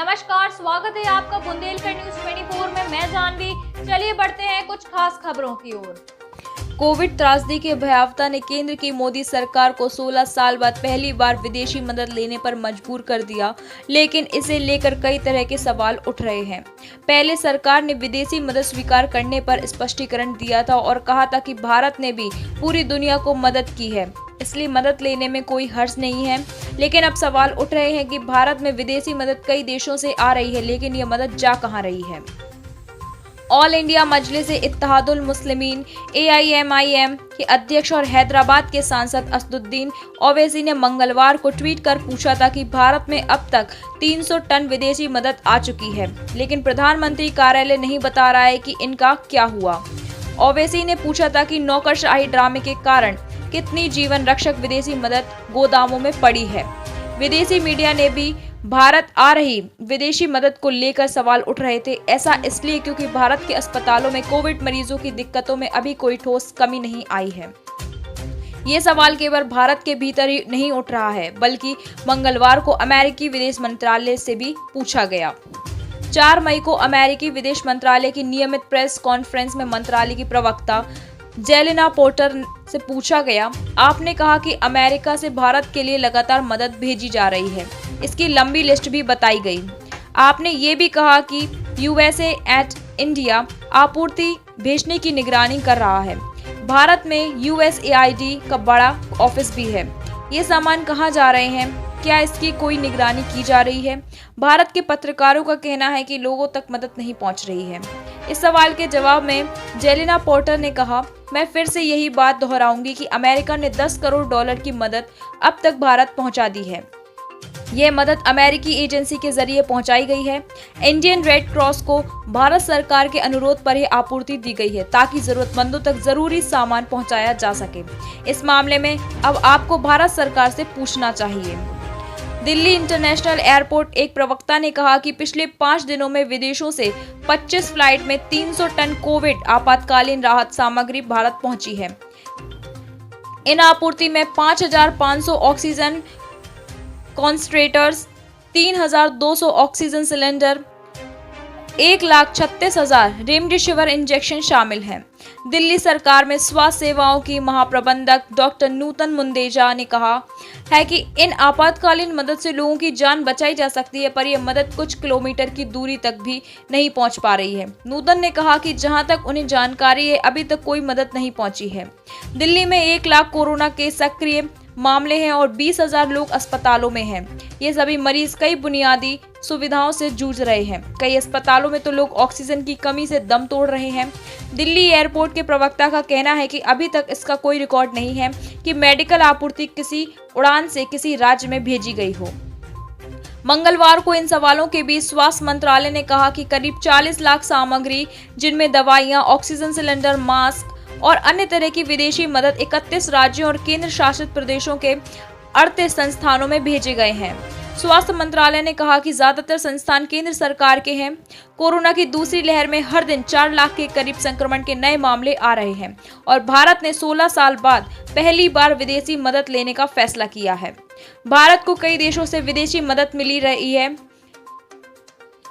नमस्कार, स्वागत है आपका बुंदेलखंड न्यूज 24 में। मैं जानवी। चलिए बढ़ते हैं कुछ खास खबरों की ओर। कोविड त्रासदी की भयावता ने केंद्र की मोदी सरकार को 16 साल बाद पहली बार विदेशी मदद लेने पर मजबूर कर दिया, लेकिन इसे लेकर कई तरह के सवाल उठ रहे हैं। पहले सरकार ने विदेशी मदद स्वीकार करने पर स्पष्टीकरण दिया था और कहा था कि भारत ने भी पूरी दुनिया को मदद की है, इसलिए मदद लेने में कोई हर्ज नहीं है। लेकिन अब सवाल उठ रहे हैं कि भारत में विदेशी मदद कई देशों से आ रही है, लेकिन ये मदद जा कहां रही है। ऑल इंडिया मजलिस-ए-इत्तेहादुल मुस्लिमीन AIMIM के अध्यक्ष और हैदराबाद के सांसद असदुद्दीन ओवैसी ने मंगलवार को ट्वीट कर पूछा था कि भारत में अब तक 300 टन विदेशी मदद आ चुकी है, लेकिन प्रधानमंत्री कार्यालय नहीं बता रहा है कि इनका क्या हुआ। ओवैसी ने पूछा था कि नौकरशाही ड्रामे के कारण कितनी जीवन रक्षक विदेशी मदद गोदामों में पड़ी है। विदेशी मीडिया ने भी भारत आ रही विदेशी मदद को लेकर सवाल उठ रहे थे। ऐसा इसलिए क्योंकि भारत के अस्पतालों में कोविड मरीजों की दिक्कतों में अभी कोई ठोस कमी नहीं आई है। ये सवाल केवल भारत के भीतर ही नहीं उठ रहा है, बल्कि मंगलवार को अमेरिकी विदेश मंत्रालय से भी पूछा गया। 4 मई को अमेरिकी विदेश मंत्रालय की नियमित प्रेस कॉन्फ्रेंस में मंत्रालय की प्रवक्ता जेलेना पोर्टर से पूछा गया, आपने कहा कि अमेरिका से भारत के लिए लगातार मदद भेजी जा रही है। इसकी लंबी लिस्ट भी बताई गई। आपने ये भी कहा कि USA एट इंडिया आपूर्ति भेजने की निगरानी कर रहा है। भारत में USAID का बड़ा ऑफिस भी है। ये सामान कहाँ जा रहे हैं? क्या इसकी कोई निगरानी की जा रही है? भारत के पत्रकारों का कहना है कि लोगों तक मदद नहीं पहुंच रही है। इस सवाल के जवाब में जेलेना पोर्टर ने कहा, मैं फिर से यही बात दोहराऊंगी कि अमेरिका ने 10 करोड़ डॉलर की मदद अब तक भारत पहुंचा दी है। यह मदद अमेरिकी एजेंसी के जरिए पहुंचाई गई है। इंडियन रेड क्रॉस को भारत सरकार के अनुरोध पर यह आपूर्ति दी गई है ताकि जरूरतमंदों तक जरूरी सामान पहुंचाया जा सके। इस मामले में अब आपको भारत सरकार से पूछना चाहिए। दिल्ली इंटरनेशनल एयरपोर्ट एक प्रवक्ता ने कहा कि पिछले 5 दिनों में विदेशों से 25 फ्लाइट में 300 टन कोविड आपातकालीन राहत सामग्री भारत पहुंची है। इन आपूर्ति में 5,500 oxygen concentrators, 3,200 oxygen cylinder, 1,36,000 remdesivir injection शामिल हैं। दिल्ली सरकार में स्वास्थ्य सेवाओं की महाप्रबंधक डॉक्टर नूतन मुंदेजा ने कहा है कि इन आपातकालीन मदद से लोगों की जान बचाई जा सकती है, पर यह मदद कुछ किलोमीटर की दूरी तक भी नहीं पहुंच पा रही है। नूतन ने कहा कि जहां तक उन्हें जानकारी है, अभी तक कोई मदद नहीं पहुंची है। दिल्ली में 1 लाख कोरोना के सक्रिय मामले हैं और 20,000 लोग अस्पतालों में हैं। ये सभी मरीज कई बुनियादी सुविधाओं से जूझ रहे हैं। कई अस्पतालों में तो लोग ऑक्सीजन की कमी से दम तोड़ रहे हैं। दिल्ली एयरपोर्ट के प्रवक्ता का कहना है कि अभी तक इसका कोई रिकॉर्ड नहीं है कि मेडिकल आपूर्ति किसी उड़ान से किसी राज्य में भेजी गई हो। मंगलवार को इन सवालों के बीच स्वास्थ्य मंत्रालय ने कहा कि करीब 40 लाख सामग्री, जिनमें दवाइयां, ऑक्सीजन सिलेंडर, मास्क और अन्य तरह की विदेशी मदद 31 राज्यों और केंद्र शासित प्रदेशों के 38 संस्थानों में भेजे गए हैं। स्वास्थ्य मंत्रालय ने कहा कि ज्यादातर संस्थान केंद्र सरकार के हैं। कोरोना की दूसरी लहर में हर दिन 4 लाख के करीब संक्रमण के नए मामले आ रहे हैं और भारत ने 16 साल बाद पहली बार विदेशी मदद लेने का फैसला किया है। भारत को कई देशों से विदेशी मदद मिली रही है।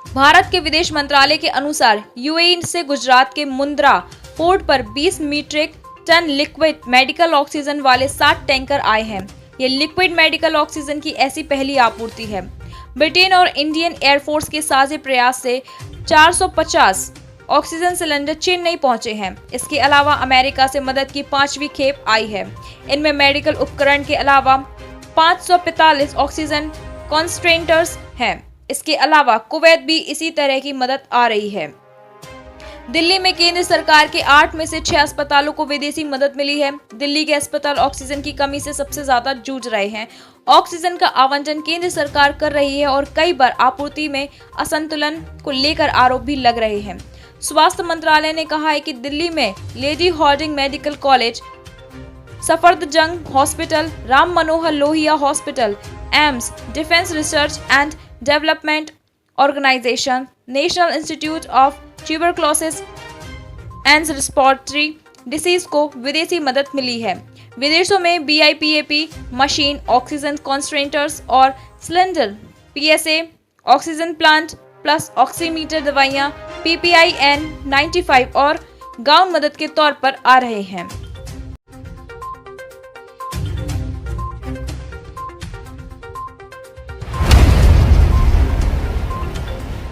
भारत के विदेश मंत्रालय के अनुसार UAE से गुजरात के मुंद्रा पोर्ट पर 20 metric ton liquid medical oxygen वाले 60 टैंकर आए हैं। ये लिक्विड मेडिकल ऑक्सीजन की ऐसी पहली आपूर्ति है। ब्रिटेन और इंडियन एयरफोर्स के साझे प्रयास से 450 ऑक्सीजन सिलेंडर चेन्नई पहुंचे हैं। इसके अलावा अमेरिका से मदद की 5वीं खेप आई है। इनमें मेडिकल उपकरण के अलावा 545 ऑक्सीजन कॉन्सेंट्रेटर्स हैं। इसके अलावा कुवैत भी इसी तरह की मदद आ रही है। दिल्ली में केंद्र सरकार के 8 में से 6 अस्पतालों को विदेशी मदद मिली है। दिल्ली के अस्पताल ऑक्सीजन की कमी से सबसे ज्यादा जूझ रहे हैं। ऑक्सीजन का आवंटन केंद्र सरकार कर रही है और कई बार आपूर्ति में असंतुलन को लेकर आरोप भी लग रहे हैं। स्वास्थ्य मंत्रालय ने कहा है कि दिल्ली में Lady Hardinge Medical College, Safdarjung Hospital, Ram Manohar Lohia Hospital, AIIMS, Defence Research and Development Organisation, National Institute of Tuberculosis and Respiratory Diseases को विदेशी मदद मिली है। विदेशों में BIPAP मशीन, ऑक्सीजन कॉन्सेंट्रेटर्स और cylinder PSA oxygen plant plus oximeter दवाइयां PPI N95 और गाउन मदद के तौर पर आ रहे हैं।